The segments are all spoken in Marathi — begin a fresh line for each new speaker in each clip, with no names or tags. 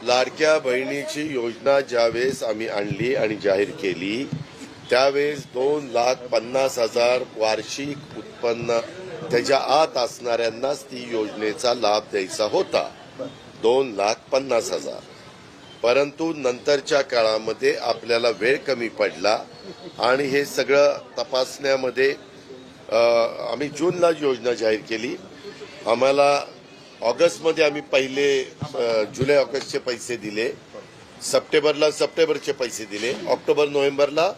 लाडक्या बहिणीची योजना ज्यावेळेस आम्ही आणली आणि जाहीर केली त्यावेळेस 2,50,000 वार्षिक उत्पन्न त्याच्या आत असणाऱ्यांनाच ती योजनेचा लाभ द्यायचा होता, 2,50,000. परंतु नंतरच्या काळामध्ये आपल्याला वेळ कमी पडला आणि हे सगळं तपासण्यामध्ये आम्ही जूनला योजना जाहीर केली. आम्हाला ऑगस्टमध्ये आम्ही पहिले जुलै ऑगस्टचे पैसे दिले, सप्टेंबरला सप्टेंबरचे पैसे दिले, ऑक्टोबर नोव्हेंबरला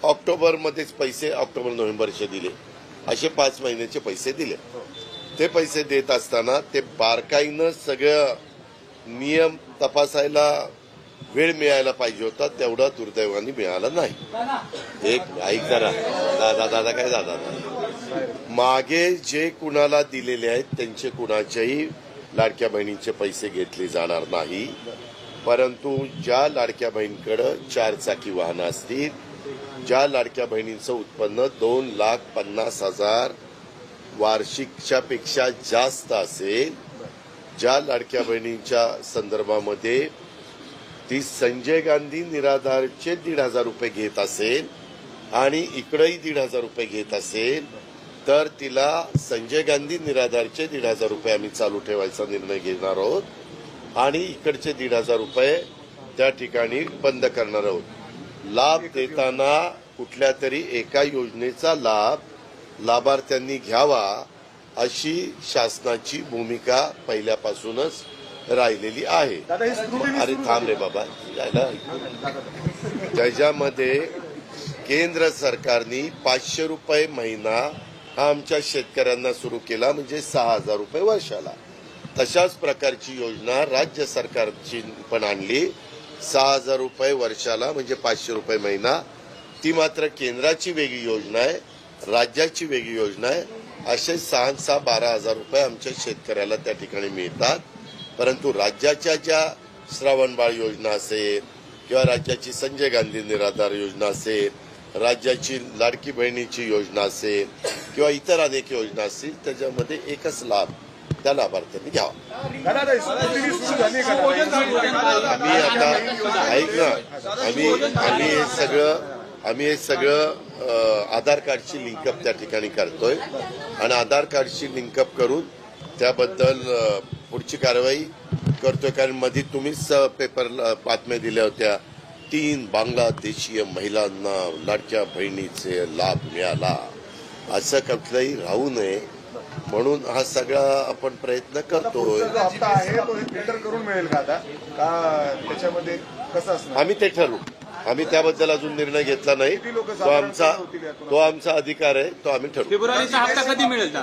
ऑक्टोबरमध्येच पैसे ऑक्टोबर नोव्हेंबरचे दिले, असे 5 महिन्याचे पैसे दिले. ते पैसे देत असताना ते बारकाईनं सगळं नियम तपासायला वेळ मिळायला पाहिजे होता, तेवढा दुर्दैवाने मिळाला नाही. एक ऐक जरा दादा काय दादा मागे जे कुणाला दिलेले आहेत त्यांचे कुणाच्याही लाडक्या बहिणीचे पैसे घेतले जाणार नाही. परंतु ज्या लाडक्या बहिणीकडे 4 चाकी वाहनं असतील, ज्या लाडक्या बहिणींचं उत्पन्न 2,50,000 वार्षिकच्या पेक्षा जास्त असेल, ज्या लाडक्या बहिणींच्या संदर्भामध्ये ती संजय गांधी निराधारचे 1,500 रुपये घेत असेल आणि इकडेही 1,500 रुपये घेत असेल, तर तिला संजय गांधी निराधारचे 1,500 रुपये आम्ही चालू ठेवायचा निर्णय घेणार आहोत आणि इकडचे 1,500 रुपये त्या ठिकाणी बंद करणार आहोत. लाभ देताना कुठल्या तरी एका योजनेचा लाभ लाभार्थ्यांनी घ्यावा अशी शासनाची भूमिका पहिल्यापासूनच राहिलेली आहे. अरे थांब रे बाबा, त्याच्यामध्ये केंद्र सरकारने 500 रुपये महिना हा आमच्या शेतकऱ्यांना सुरू केला, म्हणजे 6,000 रुपये वर्षाला. तशाच प्रकारची योजना राज्य सरकारची पण आणली, 6,000 रुपये वर्षाला म्हणजे 500 रुपये महिना. ती मात्र केंद्राची वेगळी योजना आहे, राज्याची वेगळी योजना आहे. असे 6,000-12,000 रुपये आमच्या शेतकऱ्याला त्या ठिकाणी मिळतात. परंतु राज्याच्या ज्या श्रावणबाळ योजना असेल किंवा राज्याची संजय गांधी निराधार योजना असेल, राज्याची लाडकी बहिणीची योजना असेल किंवा इतर अनेक योजना असतील, त्याच्यामध्ये एकच लाभ त्या लाभार्थ्यांनी घ्यावा. आम्ही आता ऐक ना, आम्ही हे सगळं आधार कार्डची लिंकअप त्या ठिकाणी करतोय आणि आधार कार्डची लिंकअप करून त्याबद्दल पुढची कारवाई करतोय. कारण मध्ये तुम्हीच पेपरला बातम्या दिल्या होत्या, 3 बांगलादेशीय महिलांना लाडक्या बहिणीचे लाभ मिळाला. असं कुठलंही राहू नये म्हणून हा सगळा आपण प्रयत्न करतोय.
करून मिळेल का आता का त्याच्यामध्ये कसं असणार
आम्ही ते ठरवू. आम्ही त्याबद्दल अजून निर्णय घेतला नाही. तो आमचा अधिकार आहे, तो आम्ही ठरवू.
फेब्रुवारीचा हप्ता कधी मिळेल?